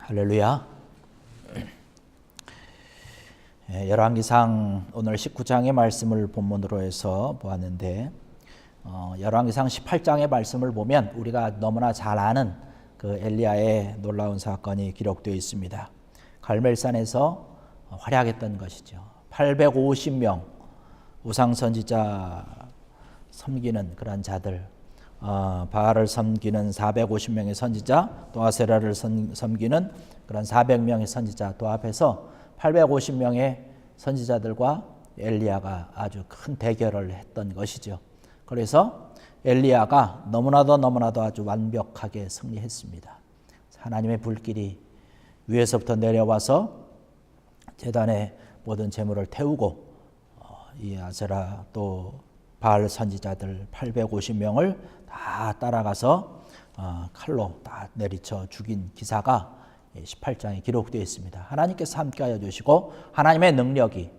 할렐루야. 열왕기상 오늘 19장의 말씀을 본문으로 해서 보았는데 열왕기상 18장의 말씀을 보면 우리가 너무나 잘 아는 그 엘리야의 놀라운 사건이 기록되어 있습니다. 갈멜산에서 활약했던 것이죠. 850명 우상 선지자 섬기는 그런 자들, 바알을 섬기는 450명의 선지자, 또 아세라를 섬기는 그런 400명의 선지자, 또 앞에서 850명의 선지자들과 엘리야가 아주 큰 대결을 했던 것이죠. 그래서 엘리야가 너무나도 아주 완벽하게 승리했습니다. 하나님의 불길이 위에서부터 내려와서 제단의 모든 제물을 태우고 이 아세라 또 바알 선지자들 850명을 다 따라가서 칼로 다 내리쳐 죽인 기사가 18장에 기록되어 있습니다. 하나님께서 함께하여 주시고 하나님의 능력이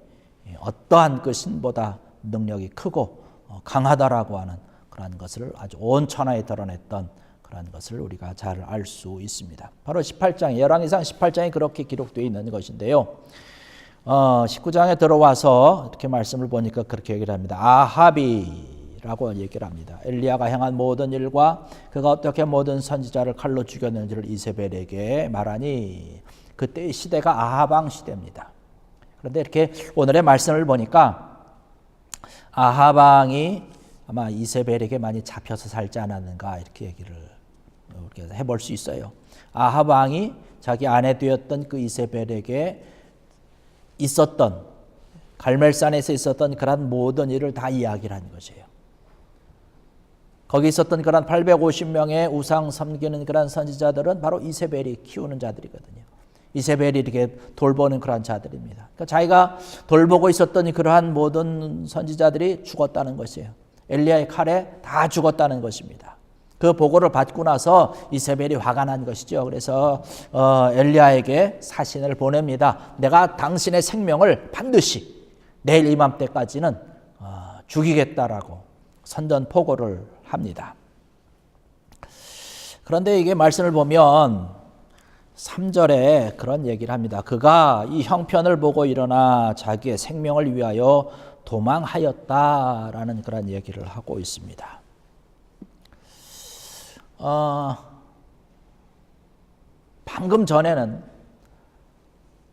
어떠한 그 신보다 능력이 크고 강하다라고 하는 그런 것을 아주 온 천하에 드러냈던 그런 것을 우리가 잘 알 수 있습니다. 바로 18장, 열왕기상 18장에 그렇게 기록되어 있는 것인데요. 19장에 들어와서 이렇게 말씀을 보니까 그렇게 얘기를 합니다. 아합이라고 얘기를 합니다. 엘리야가 행한 모든 일과 그가 어떻게 모든 선지자를 칼로 죽였는지를 이세벨에게 말하니 그때의 시대가 아합 왕 시대입니다. 그런데 이렇게 오늘의 말씀을 보니까 아합 왕이 아마 이세벨에게 많이 잡혀서 살지 않았는가 이렇게 얘기를 해볼 수 있어요. 아합 왕이 자기 아내 되었던 그 이세벨에게 있었던 갈멜산에서 있었던 그런 모든 일을 다 이야기를 한 것이에요. 거기 있었던 그런 850명의 우상 섬기는 그런 선지자들은 바로 이세벨이 키우는 자들이거든요. 이세벨이 이렇게 돌보는 그런 자들입니다. 그러니까 자기가 돌보고 있었던 그러한 모든 선지자들이 죽었다는 것이에요. 엘리야의 칼에 다 죽었다는 것입니다. 그 보고를 받고 나서 이세벨이 화가 난 것이죠. 그래서 엘리야에게 사신을 보냅니다. 내가 당신의 생명을 반드시 내일 이맘때까지는 죽이겠다라고 선전포고를 합니다. 그런데 이게 말씀을 보면 3절에 그런 얘기를 합니다. 그가 이 형편을 보고 일어나 자기의 생명을 위하여 도망하였다라는 그런 얘기를 하고 있습니다. 방금 전에는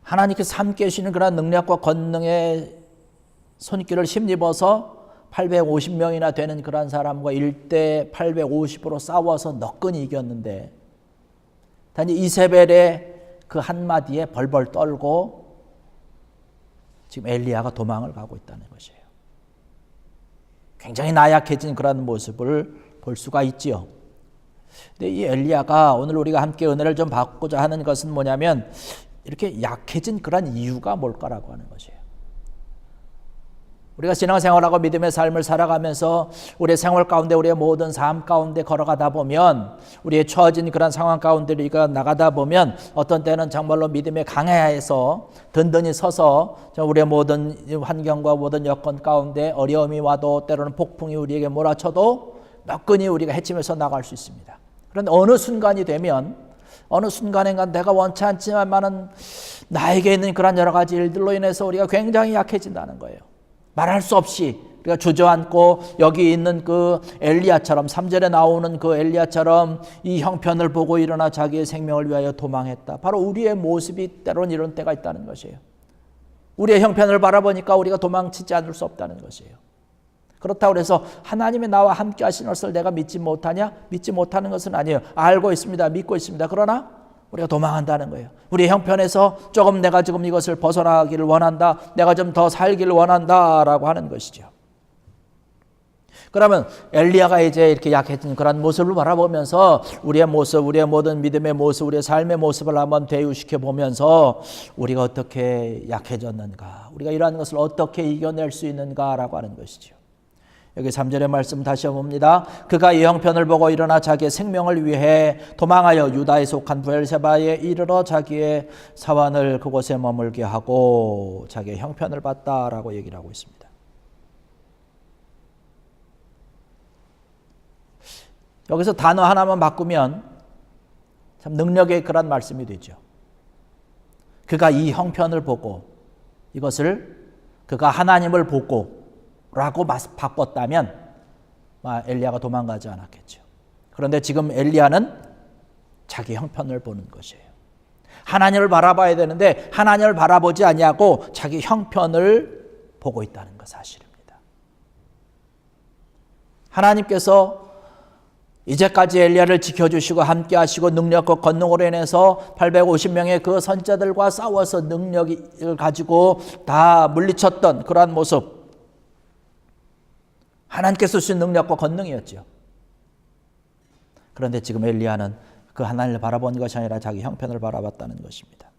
하나님께서 함께 해주시는 그런 능력과 권능의 손길을 힘입어서 850명이나 되는 그런 사람과 1대 850으로 싸워서 너끈히 이겼는데 단지 이세벨의 그 한마디에 벌벌 떨고 지금 엘리야가 도망을 가고 있다는 것이에요. 굉장히 나약해진 그런 모습을 볼 수가 있지요. 근데 이 엘리야가 오늘 우리가 함께 은혜를 좀 받고자 하는 것은 뭐냐면 이렇게 약해진 그런 이유가 뭘까라고 하는 것이에요. 우리가 신앙생활하고 믿음의 삶을 살아가면서 우리의 생활 가운데 우리의 모든 삶 가운데 걸어가다 보면 우리의 처해진 그런 상황 가운데 우리가 나가다 보면 어떤 때는 정말로 믿음의 강야에서 든든히 서서 우리의 모든 환경과 모든 여건 가운데 어려움이 와도 때로는 폭풍이 우리에게 몰아쳐도 너끈히 우리가 헤치면서 나갈 수 있습니다. 그런데 어느 순간이 되면 어느 순간인가 내가 원치 않지만은 나에게 있는 그런 여러 가지 일들로 인해서 우리가 굉장히 약해진다는 거예요. 말할 수 없이 우리가 주저앉고 여기 있는 그 엘리야처럼 3절에 나오는 그 엘리야처럼 이 형편을 보고 일어나 자기의 생명을 위하여 도망했다. 바로 우리의 모습이 때로는 이런 때가 있다는 것이에요. 우리의 형편을 바라보니까 우리가 도망치지 않을 수 없다는 것이에요. 그렇다고 해서 하나님이 나와 함께 하시는 것을 내가 믿지 못하냐? 믿지 못하는 것은 아니에요. 알고 있습니다. 믿고 있습니다. 그러나 우리가 도망한다는 거예요. 우리의 형편에서 조금 내가 지금 이것을 벗어나기를 원한다. 내가 좀 더 살기를 원한다라고 하는 것이죠. 그러면 엘리야가 이제 이렇게 약해진 그런 모습을 바라보면서 우리의 모습, 우리의 모든 믿음의 모습, 우리의 삶의 모습을 한번 대유시켜 보면서 우리가 어떻게 약해졌는가, 우리가 이러한 것을 어떻게 이겨낼 수 있는가라고 하는 것이죠. 여기 3절의 말씀 다시 봅니다. 그가 이 형편을 보고 일어나 자기의 생명을 위해 도망하여 유다에 속한 브엘세바에 이르러 자기의 사환을 그곳에 머물게 하고 자기의 형편을 봤다라고 얘기를 하고 있습니다. 여기서 단어 하나만 바꾸면 참 능력의 그런 말씀이 되죠. 그가 이 형편을 보고 이것을 그가 하나님을 보고라고 바꿨다면 엘리야가 도망가지 않았겠죠. 그런데 지금 엘리야는 자기 형편을 보는 것이에요. 하나님을 바라봐야 되는데 하나님을 바라보지 아니하고 자기 형편을 보고 있다는 것 사실입니다. 하나님께서 이제까지 엘리야를 지켜주시고 함께하시고 능력과 권능으로 인해서 850명의 그 선자들과 싸워서 능력을 가지고 다 물리쳤던 그러한 모습, 하나님께서 주신 능력과 권능이었죠. 그런데 지금 엘리야는 그 하나님을 바라본 것이 아니라 자기 형편을 바라봤다는 것입니다.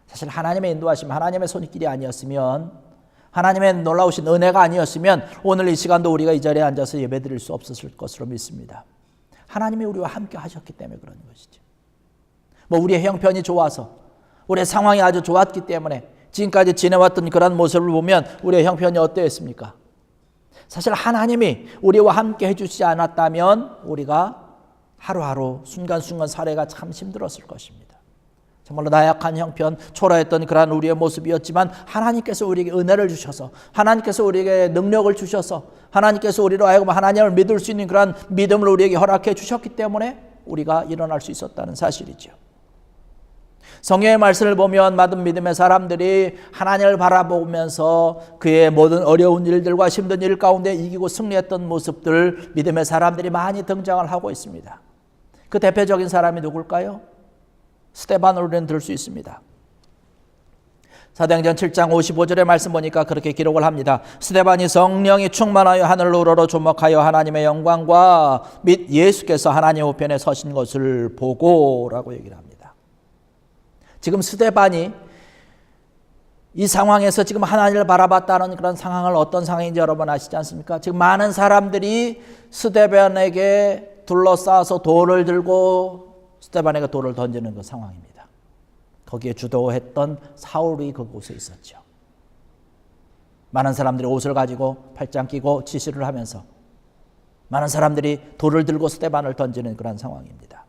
사실 하나님의 인도하심, 하나님의 손길이 아니었으면, 하나님의 놀라우신 은혜가 아니었으면 오늘 이 시간도 우리가 이 자리에 앉아서 예배드릴 수 없었을 것으로 믿습니다. 하나님이 우리와 함께 하셨기 때문에 그런 것이죠. 우리의 형편이 좋아서, 우리의 상황이 아주 좋았기 때문에 지금까지 지내왔던 그런 모습을 보면 우리의 형편이 어떠했습니까? 사실 하나님이 우리와 함께 해주시지 않았다면 우리가 하루하루 순간순간 살아가 참 힘들었을 것입니다. 정말로 나약한 형편, 초라했던 그러한 우리의 모습이었지만 하나님께서 우리에게 은혜를 주셔서, 하나님께서 우리에게 능력을 주셔서, 하나님께서 우리로 하여금 하나님을 믿을 수 있는 그러한 믿음을 우리에게 허락해 주셨기 때문에 우리가 일어날 수 있었다는 사실이죠. 성경의 말씀을 보면 많은 믿음의 사람들이 하나님을 바라보면서 그의 모든 어려운 일들과 힘든 일 가운데 이기고 승리했던 모습들, 믿음의 사람들이 많이 등장을 하고 있습니다. 그 대표적인 사람이 누굴까요? 스데반을 우리는 들 수 있습니다. 사도행전 7장 55절의 말씀 보니까 그렇게 기록을 합니다. 스데반이 성령이 충만하여 하늘로 우러러 조목하여 하나님의 영광과 및 예수께서 하나님 우편에 서신 것을 보고 라고 얘기를 합니다. 지금 스데반이 이 상황에서 지금 하나님을 바라봤다는 그런 상황을 어떤 상황인지 여러분 아시지 않습니까? 지금 많은 사람들이 스데반에게 둘러싸서 돌을 들고 스데반에게 돌을 던지는 그 상황입니다. 거기에 주도했던 사울이 그곳에 있었죠. 많은 사람들이 옷을 가지고 팔짱 끼고 지시를 하면서 많은 사람들이 돌을 들고 스데반을 던지는 그런 상황입니다.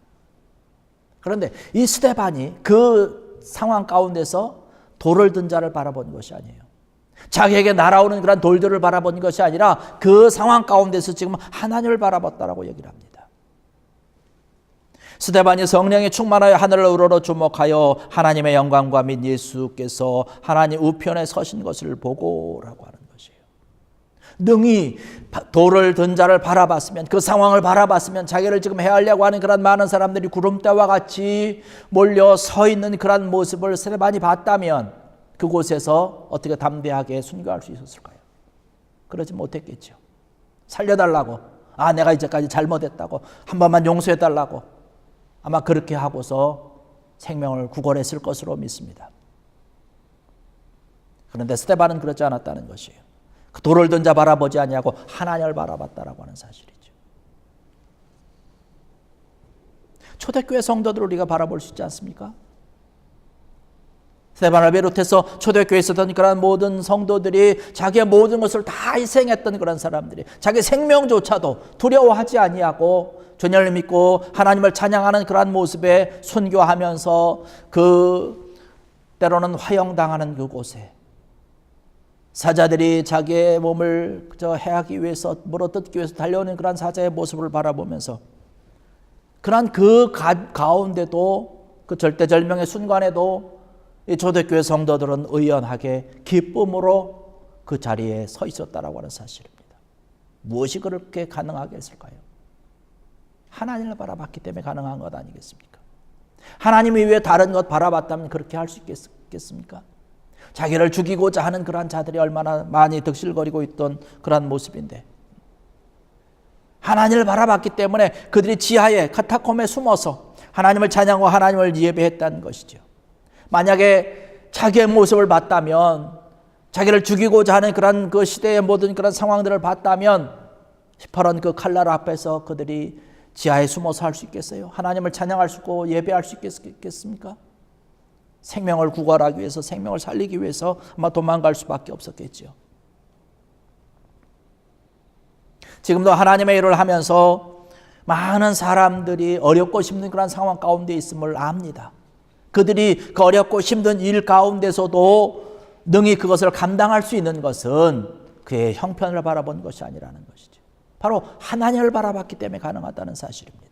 그런데 이 스데반이 그 상황 가운데서 돌을 든 자를 바라본 것이 아니에요. 자기에게 날아오는 그런 돌들을 바라본 것이 아니라 그 상황 가운데서 지금 하나님을 바라봤다라고 얘기를 합니다. 스데반이 성령이 충만하여 하늘을 우러러 주목하여 하나님의 영광과 및 예수께서 하나님 우편에 서신 것을 보고라고 하는 것이에요. 능히 돌을 든 자를 바라봤으면, 그 상황을 바라봤으면 자기를 지금 해하려고 하는 그런 많은 사람들이 구름대와 같이 몰려 서 있는 그런 모습을 스데반이 봤다면 그곳에서 어떻게 담대하게 순교할 수 있었을까요? 그러지 못했겠죠. 살려달라고, 내가 이제까지 잘못했다고, 한 번만 용서해달라고 아마 그렇게 하고서 생명을 구걸했을 것으로 믿습니다. 그런데 스데반은 그렇지 않았다는 것이에요. 그 돌을 든 자 바라보지 아니하고 하나님을 바라봤다라고 하는 사실이죠. 초대교회 성도들을 우리가 바라볼 수 있지 않습니까? 스데반을 비롯해서 초대교회에 있었던 그런 모든 성도들이 자기의 모든 것을 다 희생했던 그런 사람들이 자기 생명조차도 두려워하지 아니하고 주님을 믿고 하나님을 찬양하는 그러한 모습에 순교하면서 그 때로는 화형당하는 그곳에 사자들이 자기의 몸을 그저 해하기 위해서 물어뜯기 위해서 달려오는 그러한 사자의 모습을 바라보면서 그러한 그 가운데도 그 절대절명의 순간에도 이 초대교회 성도들은 의연하게 기쁨으로 그 자리에 서 있었다라고 하는 사실입니다. 무엇이 그렇게 가능하게 했을까요? 하나님을 바라봤기 때문에 가능한 것 아니겠습니까? 하나님 이외에 다른 것 바라봤다면 그렇게 할 수 있겠습니까? 자기를 죽이고자 하는 그러한 자들이 얼마나 많이 득실거리고 있던 그러한 모습인데 하나님을 바라봤기 때문에 그들이 지하에 카타콤에 숨어서 하나님을 찬양하고 하나님을 예배했다는 것이죠. 만약에 자기의 모습을 봤다면, 자기를 죽이고자 하는 그런 그 시대의 모든 그런 상황들을 봤다면 시퍼런 그 칼날 앞에서 그들이 지하에 숨어서 할 수 있겠어요? 하나님을 찬양할 수 있고 예배할 수 있겠습니까? 생명을 구걸하기 위해서, 생명을 살리기 위해서 아마 도망갈 수밖에 없었겠죠. 지금도 하나님의 일을 하면서 많은 사람들이 어렵고 힘든 그런 상황 가운데 있음을 압니다. 그들이 그 어렵고 힘든 일 가운데서도 능히 그것을 감당할 수 있는 것은 그의 형편을 바라본 것이 아니라는 것이죠. 바로 하나님을 바라봤기 때문에 가능하다는 사실입니다.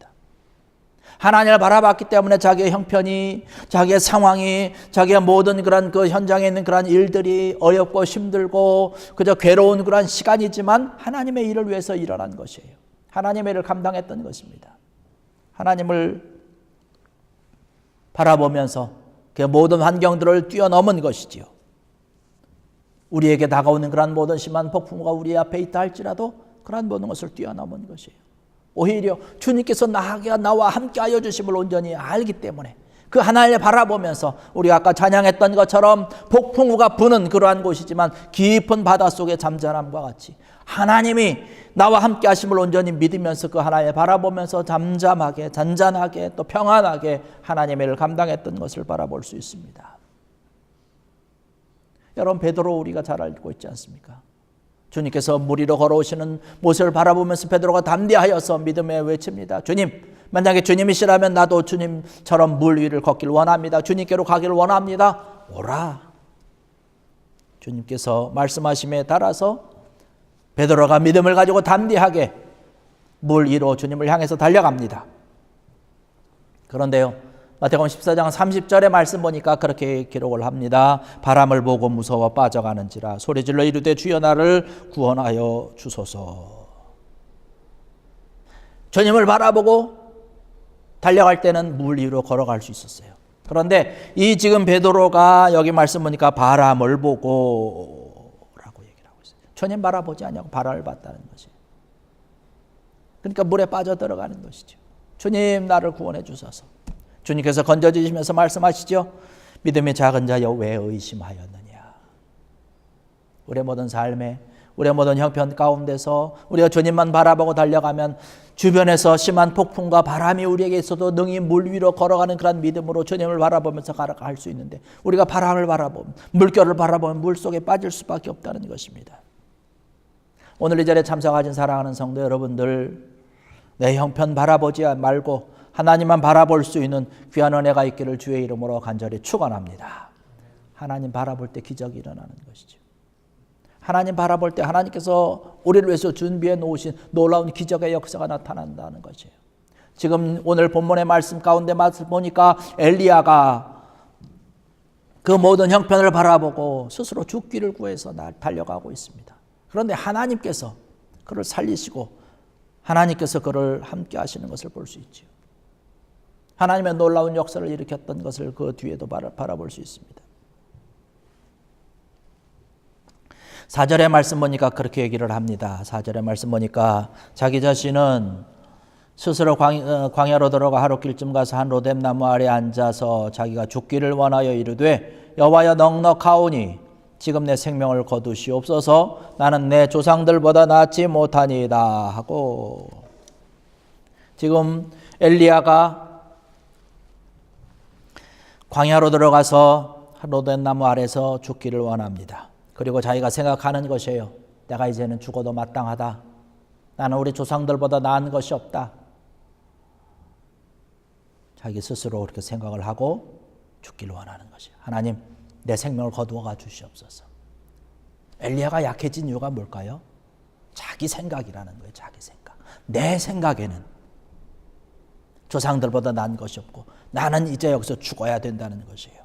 하나님을 바라봤기 때문에 자기의 형편이, 자기의 상황이, 자기의 모든 그런 그 현장에 있는 그런 일들이 어렵고 힘들고 그저 괴로운 그런 시간이지만 하나님의 일을 위해서 일어난 것이에요. 하나님의 일을 감당했던 것입니다. 하나님을 바라보면서 그 모든 환경들을 뛰어넘은 것이지요. 우리에게 다가오는 그런 모든 심한 폭풍우가 우리 앞에 있다 할지라도 그런 모든 것을 뛰어넘은 것이에요. 오히려 주님께서 나와 함께하여 주심을 온전히 알기 때문에 그 하나님을 바라보면서 우리가 아까 찬양했던 것처럼 폭풍우가 부는 그러한 곳이지만 깊은 바닷속의 잠잠함과 같이 하나님이 나와 함께 하심을 온전히 믿으면서 그 하나님을 바라보면서 잠잠하게 잔잔하게 또 평안하게 하나님의 일을 감당했던 것을 바라볼 수 있습니다. 여러분, 베드로 우리가 잘 알고 있지 않습니까? 주님께서 물 위로 걸어오시는 모습을 바라보면서 베드로가 담대하여서 믿음에 외칩니다. 주님, 만약에 주님이시라면 나도 주님처럼 물 위를 걷기를 원합니다. 주님께로 가기를 원합니다. 오라. 주님께서 말씀하심에 따라서 베드로가 믿음을 가지고 담대하게 물 위로 주님을 향해서 달려갑니다. 그런데요, 마태복음 14장 30절의 말씀 보니까 그렇게 기록을 합니다. 바람을 보고 무서워 빠져가는지라 소리질러 이르되 주여 나를 구원하여 주소서. 주님을 바라보고 달려갈 때는 물 위로 걸어갈 수 있었어요. 그런데 이 지금 베드로가 여기 말씀 보니까 바람을 보고 라고 얘기를 하고 있어요. 주님 바라보지 않냐고 바람을 봤다는 것이에요. 그러니까 물에 빠져 들어가는 것이죠. 주님 나를 구원해 주소서. 주님께서 건져주시면서 말씀하시죠. 믿음의 작은 자여 왜 의심하였느냐. 우리의 모든 삶에, 우리의 모든 형편 가운데서 우리가 주님만 바라보고 달려가면 주변에서 심한 폭풍과 바람이 우리에게 있어도 능히 물 위로 걸어가는 그런 믿음으로 주님을 바라보면서 걸어갈 수 있는데 우리가 바람을 바라보면, 물결을 바라보면 물속에 빠질 수밖에 없다는 것입니다. 오늘 이 자리에 참석하신 사랑하는 성도 여러분들, 내 형편 바라보지 말고 하나님만 바라볼 수 있는 귀한 은혜가 있기를 주의 이름으로 간절히 축원합니다. 하나님 바라볼 때 기적이 일어나는 것이죠. 하나님 바라볼 때 하나님께서 우리를 위해서 준비해 놓으신 놀라운 기적의 역사가 나타난다는 것이에요. 지금 오늘 본문의 말씀 가운데 말씀 보니까 엘리야가 그 모든 형편을 바라보고 스스로 죽기를 구해서 달려가고 있습니다. 그런데 하나님께서 그를 살리시고 하나님께서 그를 함께 하시는 것을 볼 수 있죠. 하나님의 놀라운 역사를 일으켰던 것을 그 뒤에도 바라볼 수 있습니다. 4절의 말씀 보니까 그렇게 얘기를 합니다. 4절의 말씀 보니까 자기 자신은 스스로 광야로 들어가 하룻길쯤 가서 한 로뎀나무 아래 앉아서 자기가 죽기를 원하여 이르되 여호와여 넉넉하오니 지금 내 생명을 거두시옵소서. 나는 내 조상들보다 낫지 못하니이다 하고, 지금 엘리야가 광야로 들어가서 로뎀나무 아래서 죽기를 원합니다. 그리고 자기가 생각하는 것이에요. 내가 이제는 죽어도 마땅하다. 나는 우리 조상들보다 나은 것이 없다. 자기 스스로 그렇게 생각을 하고 죽기를 원하는 것이에요. 하나님, 내 생명을 거두어가 주시옵소서. 엘리야가 약해진 이유가 뭘까요? 자기 생각이라는 거예요. 자기 생각. 내 생각에는 조상들보다 나은 것이 없고 나는 이제 여기서 죽어야 된다는 것이에요.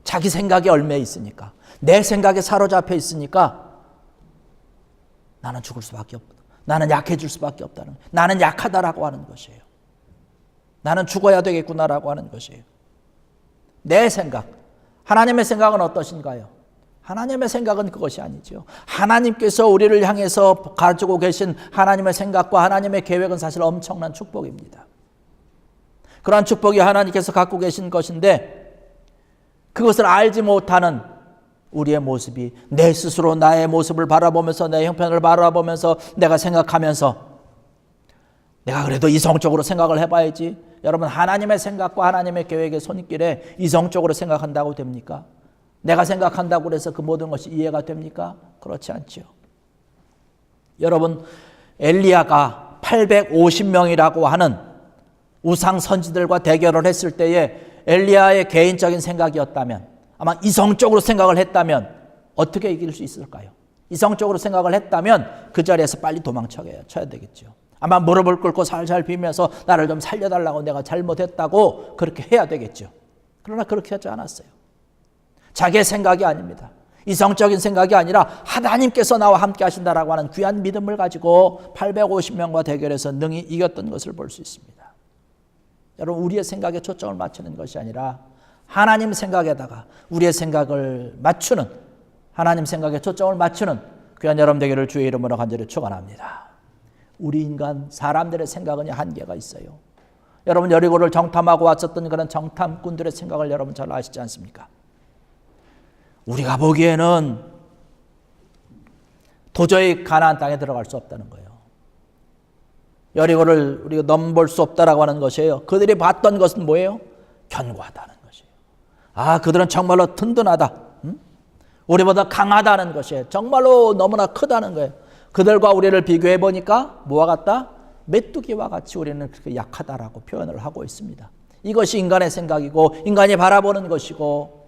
자기 생각에 얽매 있으니까, 내 생각에 사로잡혀 있으니까 나는 죽을 수밖에 없다. 나는 약해질 수밖에 없다는 거예요. 나는 약하다라고 하는 것이에요. 나는 죽어야 되겠구나라고 하는 것이에요. 내 생각. 하나님의 생각은 어떠신가요? 하나님의 생각은 그것이 아니죠. 하나님께서 우리를 향해서 가지고 계신 하나님의 생각과 하나님의 계획은 사실 엄청난 축복입니다. 그러한 축복이 하나님께서 갖고 계신 것인데 그것을 알지 못하는 우리의 모습이, 내 스스로 나의 모습을 바라보면서 내 형편을 바라보면서 내가 생각하면서 내가 그래도 이성적으로 생각을 해봐야지. 여러분, 하나님의 생각과 하나님의 계획의 손길에 이성적으로 생각한다고 됩니까? 내가 생각한다고 해서 그 모든 것이 이해가 됩니까? 그렇지 않죠. 여러분, 엘리야가 850명이라고 하는 우상 선지들과 대결을 했을 때에 엘리야의 개인적인 생각이었다면, 아마 이성적으로 생각을 했다면 어떻게 이길 수 있을까요? 이성적으로 생각을 했다면 그 자리에서 빨리 도망쳐야 되겠죠. 아마 무릎을 꿇고 살살 비면서 나를 좀 살려달라고, 내가 잘못했다고 그렇게 해야 되겠죠. 그러나 그렇게 하지 않았어요. 자기의 생각이 아닙니다. 이성적인 생각이 아니라 하나님께서 나와 함께 하신다라고 하는 귀한 믿음을 가지고 850명과 대결해서 능히 이겼던 것을 볼 수 있습니다. 여러분, 우리의 생각에 초점을 맞추는 것이 아니라 하나님 생각에다가 우리의 생각을 맞추는, 하나님 생각에 초점을 맞추는 귀한 여러분 되기를 주의 이름으로 간절히 축원합니다. 우리 인간 사람들의 생각은 한계가 있어요. 여러분, 여리고를 정탐하고 왔었던 그런 정탐꾼들의 생각을 여러분 잘 아시지 않습니까? 우리가 보기에는 도저히 가나안 땅에 들어갈 수 없다는 거예요. 여리고를 우리가 넘볼 수 없다라고 하는 것이에요. 그들이 봤던 것은 뭐예요? 견고하다는 것이에요. 아, 그들은 정말로 든든하다. 우리보다 강하다는 것이에요. 정말로 너무나 크다는 거예요. 그들과 우리를 비교해 보니까 뭐와 같다? 메뚜기와 같이 우리는 그렇게 약하다라고 표현을 하고 있습니다. 이것이 인간의 생각이고 인간이 바라보는 것이고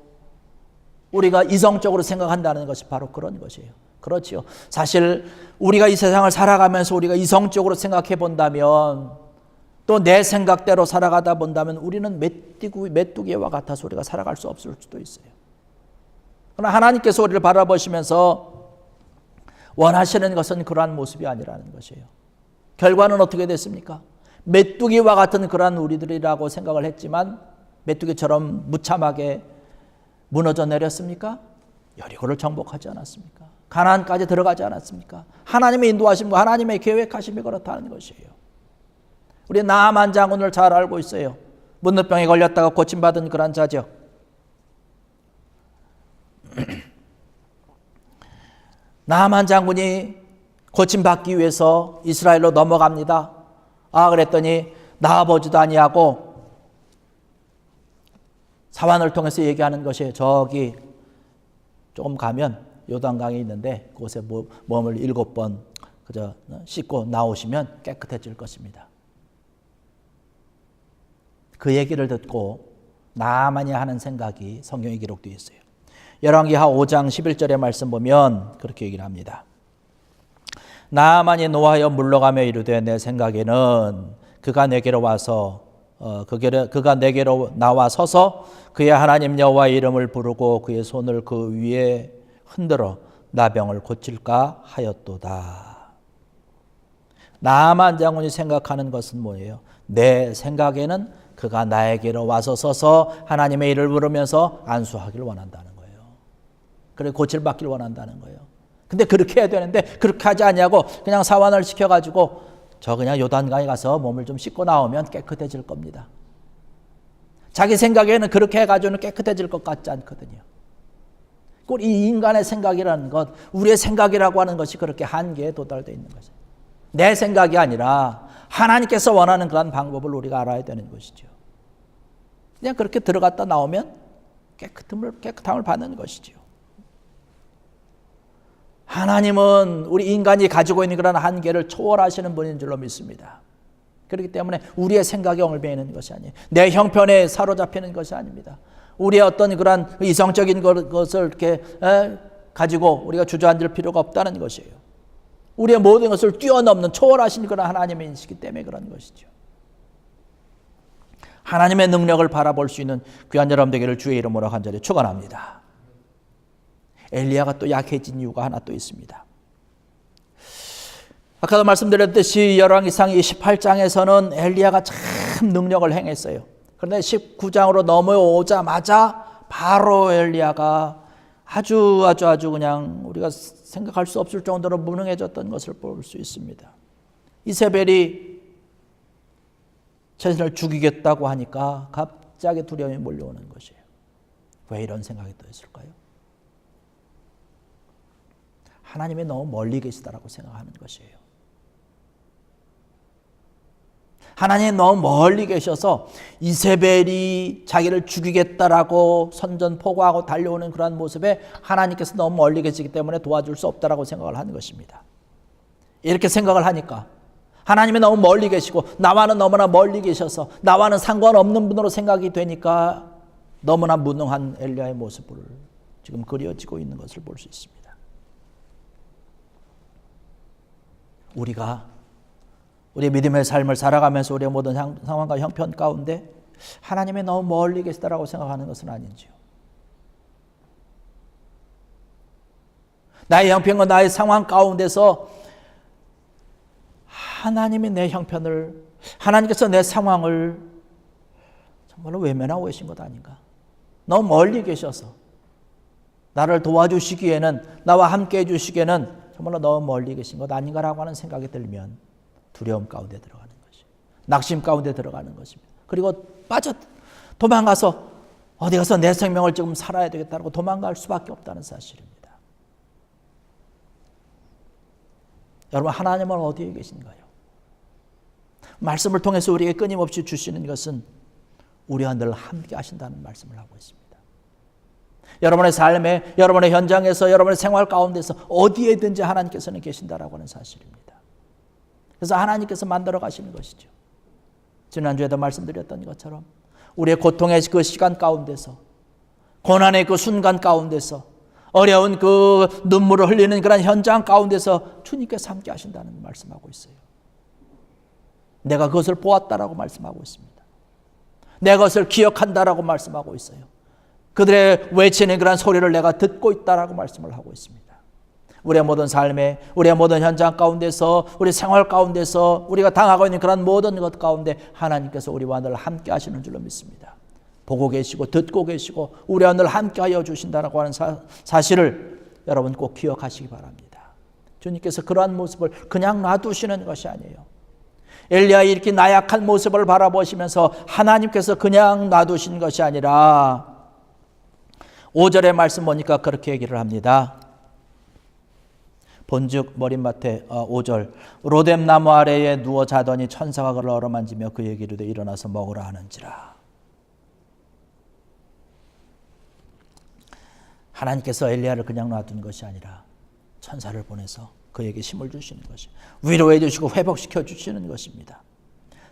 우리가 이성적으로 생각한다는 것이 바로 그런 것이에요. 그렇지요. 사실 우리가 이 세상을 살아가면서 우리가 이성적으로 생각해 본다면, 또 내 생각대로 살아가다 본다면 우리는 메뚜기와 같아서 우리가 살아갈 수 없을 수도 있어요. 그러나 하나님께서 우리를 바라보시면서 원하시는 것은 그러한 모습이 아니라는 것이에요. 결과는 어떻게 됐습니까? 메뚜기와 같은 그러한 우리들이라고 생각을 했지만 메뚜기처럼 무참하게 무너져 내렸습니까? 여리고를 정복하지 않았습니까? 가나안까지 들어가지 않았습니까? 하나님의 인도하심과 하나님의 계획하심이 그렇다는 것이에요. 우리 나아만 장군을 잘 알고 있어요. 문둥병에 걸렸다가 고침받은 그런 자죠. 나아만 장군이 고침받기 위해서 이스라엘로 넘어갑니다. 아, 그랬더니 나아보지도 아니하고 사환을 통해서 얘기하는 것이, 저기 조금 가면 요단강이 있는데 그곳에 몸을 7번 그저 씻고 나오시면 깨끗해질 것입니다. 그 얘기를 듣고 나아만이 하는 생각이 성경에 기록되어 있어요. 열왕기하 5장 11절의 말씀 보면 그렇게 얘기를 합니다. 나아만이 노하여 물러가며 이르되 내 생각에는 그가 내게로 와서 그가 내게로 나와 서서 그의 하나님 여호와의 이름을 부르고 그의 손을 그 위에 흔들어 나병을 고칠까 하였도다. 나아만 장군이 생각하는 것은 뭐예요? 내 생각에는 그가 나에게로 와서 서서 하나님의 이름을 부르면서 안수하기를 원한다는 거예요. 그래 고칠받기를 원한다는 거예요. 근데 그렇게 해야 되는데 그렇게 하지 않냐고 그냥 사환을 시켜가지고 저 그냥 요단강에 가서 몸을 좀 씻고 나오면 깨끗해질 겁니다. 자기 생각에는 그렇게 해가지고는 깨끗해질 것 같지 않거든요. 이 인간의 생각이라는 것, 우리의 생각이라고 하는 것이 그렇게 한계에 도달되어 있는 것이에요. 내 생각이 아니라 하나님께서 원하는 그런 방법을 우리가 알아야 되는 것이죠. 그냥 그렇게 들어갔다 나오면 깨끗함을 받는 것이죠. 하나님은 우리 인간이 가지고 있는 그런 한계를 초월하시는 분인 줄로 믿습니다. 그렇기 때문에 우리의 생각에 얽매이는 것이 아니에요. 내 형편에 사로잡히는 것이 아닙니다. 우리의 어떤 그런 이성적인 것을 이렇게 가지고 우리가 주저앉을 필요가 없다는 것이에요. 우리의 모든 것을 뛰어넘는 초월하신 그런 하나님이시기 때문에 그런 것이죠. 하나님의 능력을 바라볼 수 있는 귀한 여러분 되기를 주의 이름으로 간절히 축원합니다. 엘리야가 또 약해진 이유가 하나 또 있습니다. 아까도 말씀드렸듯이 열왕기상 28장에서는 엘리야가 참 능력을 행했어요. 그런데 19장으로 넘어오자마자 바로 엘리야가 아주 그냥 우리가 생각할 수 없을 정도로 무능해졌던 것을 볼 수 있습니다. 이세벨이 자신을 죽이겠다고 하니까 갑자기 두려움이 몰려오는 것이에요. 왜 이런 생각이 들었을까요? 하나님이 너무 멀리 계시다라고 생각하는 것이에요. 하나님이 너무 멀리 계셔서 이세벨이 자기를 죽이겠다라고 선전포고하고 달려오는 그러한 모습에 하나님께서 너무 멀리 계시기 때문에 도와줄 수 없다라고 생각을 하는 것입니다. 이렇게 생각을 하니까 하나님이 너무 멀리 계시고 나와는 너무나 멀리 계셔서 나와는 상관없는 분으로 생각이 되니까 너무나 무능한 엘리야의 모습을 지금 그려지고 있는 것을 볼 수 있습니다. 우리가 우리의 믿음의 삶을 살아가면서 우리의 모든 상황과 형편 가운데 하나님이 너무 멀리 계시다라고 생각하는 것은 아닌지요. 나의 형편과 나의 상황 가운데서 하나님이 내 형편을, 하나님께서 내 상황을 정말로 외면하고 계신 것 아닌가. 너무 멀리 계셔서 나를 도와주시기에는, 나와 함께 해주시기에는 정말로 너무 멀리 계신 것 아닌가라고 하는 생각이 들면 두려움 가운데 들어가는 것이, 낙심 가운데 들어가는 것입니다. 그리고 도망가서 어디 가서 내 생명을 지금 살아야 되겠다고 도망갈 수밖에 없다는 사실입니다. 여러분, 하나님은 어디에 계신가요? 말씀을 통해서 우리에게 끊임없이 주시는 것은 우리와 늘 함께 하신다는 말씀을 하고 있습니다. 여러분의 삶에, 여러분의 현장에서, 여러분의 생활 가운데서 어디에든지 하나님께서는 계신다라고 하는 사실입니다. 그래서 하나님께서 만들어 가시는 것이죠. 지난주에도 말씀드렸던 것처럼 우리의 고통의 그 시간 가운데서, 고난의 그 순간 가운데서, 어려운 그 눈물을 흘리는 그런 현장 가운데서 주님께서 함께 하신다는 말씀하고 있어요. 내가 그것을 보았다라고 말씀하고 있습니다. 내가 그것을 기억한다라고 말씀하고 있어요. 그들의 외치는 그런 소리를 내가 듣고 있다라고 말씀을 하고 있습니다. 우리의 모든 삶에, 우리의 모든 현장 가운데서, 우리 생활 가운데서 우리가 당하고 있는 그런 모든 것 가운데 하나님께서 우리와 늘 함께 하시는 줄로 믿습니다. 보고 계시고 듣고 계시고 우리와 늘 함께 하여 주신다라고 하는 사실을 여러분 꼭 기억하시기 바랍니다. 주님께서 그러한 모습을 그냥 놔두시는 것이 아니에요. 엘리야의 이렇게 나약한 모습을 바라보시면서 하나님께서 그냥 놔두신 것이 아니라 5절의 말씀 보니까 그렇게 얘기를 합니다. 본즉 머릿맡에 5절 로뎀 나무 아래에 누워 자더니 천사가 그를 어루만지며 그에게 이르되 일어나서 먹으라 하는지라. 하나님께서 엘리야를 그냥 놔둔 것이 아니라 천사를 보내서 그에게 힘을 주시는 것이, 위로해 주시고 회복시켜 주시는 것입니다.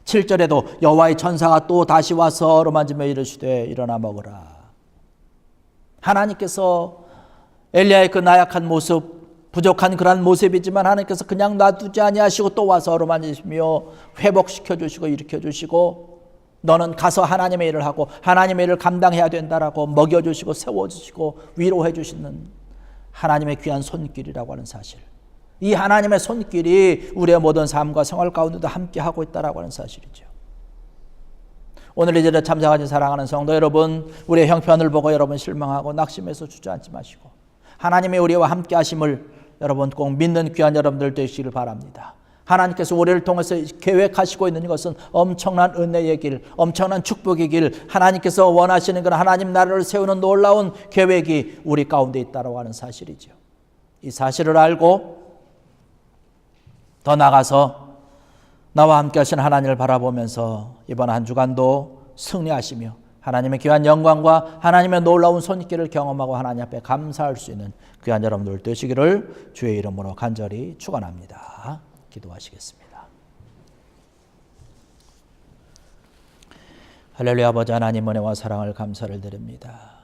7절에도 여호와의 천사가 또 다시 와서 어루만지며 이르시되 일어나 먹으라. 하나님께서 엘리야의 그 나약한 모습, 부족한 그런 모습이지만 하나님께서 그냥 놔두지 아니하시고 또 와서 어루만지시며 회복시켜 주시고 일으켜 주시고 너는 가서 하나님의 일을 하고 하나님의 일을 감당해야 된다라고 먹여주시고 세워주시고 위로해 주시는 하나님의 귀한 손길이라고 하는 사실, 이 하나님의 손길이 우리의 모든 삶과 생활 가운데도 함께 하고 있다라고 하는 사실이죠. 오늘 이 자리에 참석하신 사랑하는 성도 여러분, 우리의 형편을 보고 여러분 실망하고 낙심해서 주저앉지 마시고 하나님의 우리와 함께 하심을 여러분 꼭 믿는 귀한 여러분들 되시기를 바랍니다. 하나님께서 우리를 통해서 계획하시고 있는 것은 엄청난 은혜의 길, 엄청난 축복의 길, 하나님께서 원하시는 그런 하나님 나라를 세우는 놀라운 계획이 우리 가운데 있다고 하는 사실이죠. 이 사실을 알고 더 나아가서 나와 함께 하신 하나님을 바라보면서 이번 한 주간도 승리하시며 하나님의 귀한 영광과 하나님의 놀라운 손길을 경험하고 하나님 앞에 감사할 수 있는 귀한 여러분들 되시기를 주의 이름으로 간절히 축원합니다. 기도하시겠습니다. 할렐루야. 아버지 하나님 은혜와 사랑을 감사를 드립니다.